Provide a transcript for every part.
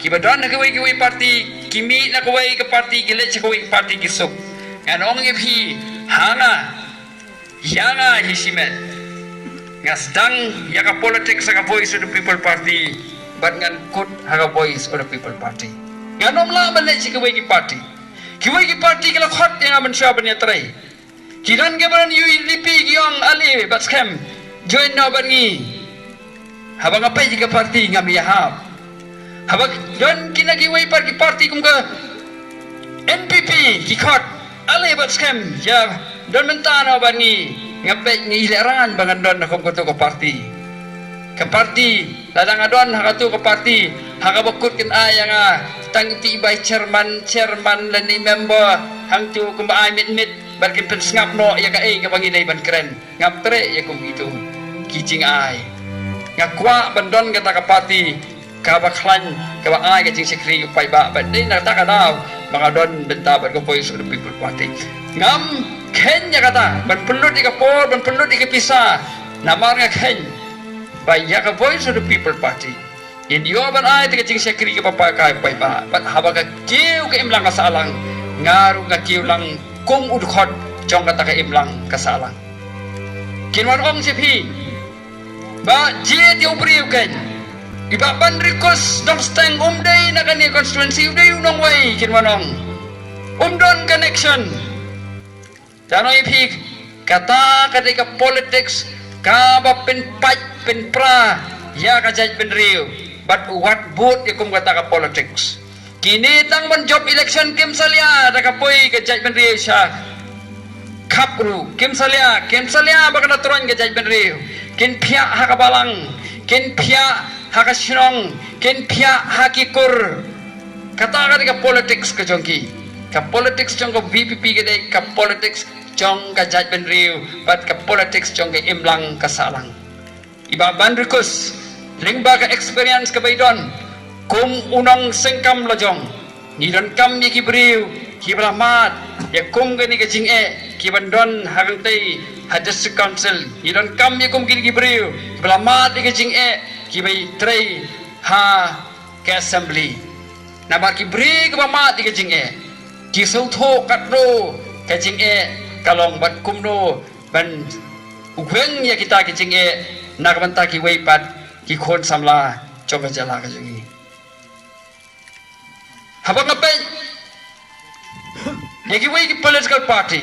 Kibadon na kaway party, kimi na kaway ka party, gilit sa kaway party gisok. Nganong ipi, hanga, yanga hisimet. Ngasdang yaka politics sa voice of the people party, but ngan kut haka voice of the people party. Nganom laban na si kaway party. Kaway party kala khot yang aman siya ban yatray. Kiran ke ban yu lipi giyong ali bat scam join na ban ngi. Habang apa jika party ngami hab. Habang don kinagiway party kum ka NPP kikot ali bat scam ya don mentana ban ngi ngapet ngi ilaran bangan don na kum ko party. Ke party ladang adon hakatu ke party hakabakut kin ayang tangti by chairman lani member hang tu kumba mit barkin pen ngap no ya ka ka bangilay ban keren ngap tre ya kum itu kijing ai ngakwa bandon kata ka party ka baklan ka ba ai ka jing sekri pai ba dei na ta ka daw mga don benta bar ko voice of the people party ngam kenya kata ban pelut ka por ban pelut ka pisa namar nga ken by ya ka voice of the people party in yo ban ai te jing sekri ka papakai pai ba pat haba ka kiu ka imlang ka salang ngaru ka kiu lang kung udkhot jong kata ka imlang ka salang kinwan ong sipi ba je ti ubriu ken iba ban request dong stang umday na kani constituency uday unong way kinwan ong umdon connection tanoy pi kata ka politics ka ba pen pra ya ka judge pen riu but what boot ikum kata ka politics kini tang ban job election kim salia da ka poi ka judge pen riu sya kapru kim salia baka na turan ka judge pen riu kin pia ha ka balang kin pia ha ka sinong kin pia ha ki kur kata ka politics ka jongki ka politics jong ko VPP ka dai ka politics jong ka judge pen riu but ka politics jong ka imlang ka salang iba ban request lingba ka experience ka baydon kum unang sengkam lojong nidon kam ni kibriu kiblamat ya kum gani ka jinge kibandon hagang tay hadas council nidon kam ni kum kini kibriu kiblamat ni ka jinge kibai tray ha ka assembly nama kibri kiblamat ni ka jinge kisau tho katro ka jinge kalong bat kumno ban ugweng ya kita ka jinge nakabanta ki waypat ki khon samla choka jala ka jungi habang apay yaki way ki political party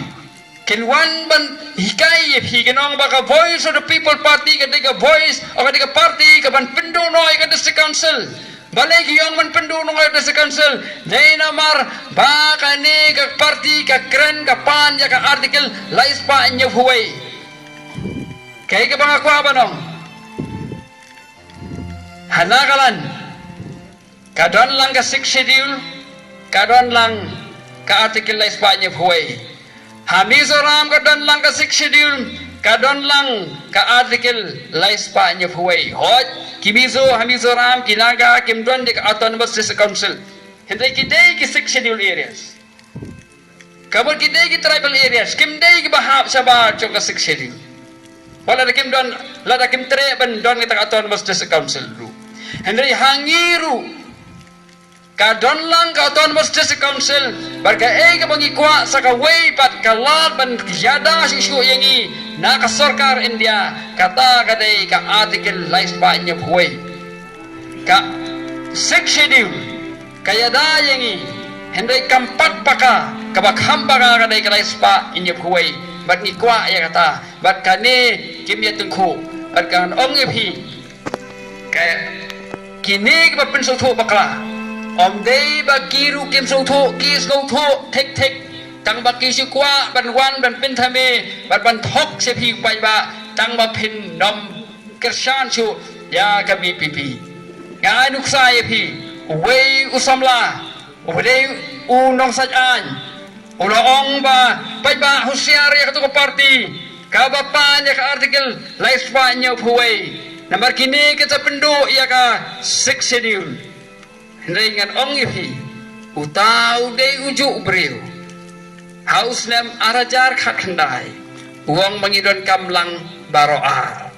ken one ban hikay higenong baka voice of the people party kadika voice o kadika party kaban pindunoy ka district council balay kiyong man pindunoy ka district council day namar baka ni ka party ka kren ka pan ya ka article lais pa inyo huway kaya ka bang akwa ba nong hanakalan kadon lang ka 6 schedule kadon lang ka article la Espanya huway hamizoram kadon lang ka 6 schedule kadon lang ka article la Espanya huway hot kimizo hamizoram kinaga kimdon di ka autonomous district council hindi kidai ki 6 schedule areas kabul kidai ki tribal areas kimdai ki bahab sabar chok ka 6 schedule wala da kimdon la da kimtre ban don kita autonomous district council ru Henry hangiru kadon lang ka autonomous district council barka ka mangikwa sa kaway pat kalad ban yada isu yangi naka sarkar India kata kadai ka article lais pa nya huway ka 6 schedule kaya da yangi Henry kampat paka kabak hamba kadai ka lais pa nya huway bat ngikwa ya kata bat kane kimya tungku bat kan ong epi kaya kini ba penso tho bakla om dei ba kiru kim so tho ki so tho tek tang ba ki si kwa ban wan ban pin thame ban thok se phi pai ba tang ba phin nom kershan chu ya ka BPP ga nuksa ye phi wei usamla wei u nong saj an uloong ba pai ba husiar ya ka party ka ba pa nya ka article lais pa nya huway Nambar kini kita pendu ia ka 6 schedule. Ringan ong ipi. Utau de ujuk beriu. Haus nem arajar khat khandai. Uang mangidon kamlang baroar.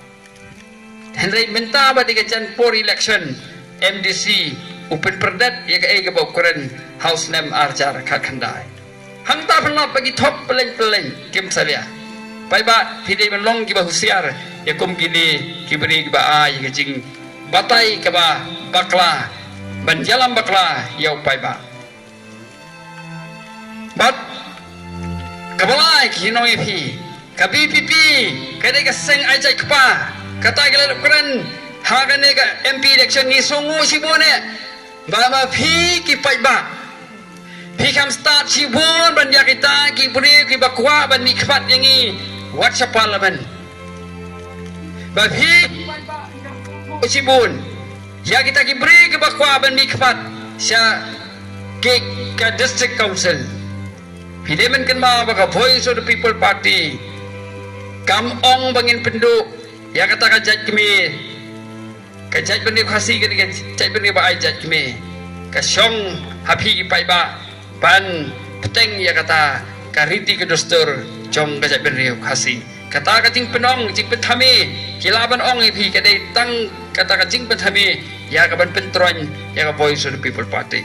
Henry minta ba di kacan for election MDC Upen perdat ya ke bau keren house name arjar kakandai. Hang ta pernah bagi top peleng kim salia. Pai ba pide melong ki ba husiar ya kum gini ki beri ki ba ai ke jing batai ke ba bakla ban jalan bakla ya pai ba. Bat kabalai ki noi pi kabi pipi kadai ka seng ajai kpa kata gala keren hagane ka MP election ni sungu sibone ba pi ki pai ba pi kam start sibon ban ya kita ki beri ki bakwa ban ni kpat yangi WhatsApp parliament ba pi sibon ya kita ki beri ki bakwa ban ni kpat sya ke ka district council Pidemen kan ma baka Voice of the People Party kam ong bangin penduk ya kata kajat kami kajat benih kasih kajat benih ba ajat kami kasyong hapi pai ba ban peteng ya kata kariti ke dostur jong kajat benih kasih kata kating penong jing petami kilaban ong ipi kadai tang kata kajing petami ya kaban pentron ya ka Voice of the People Party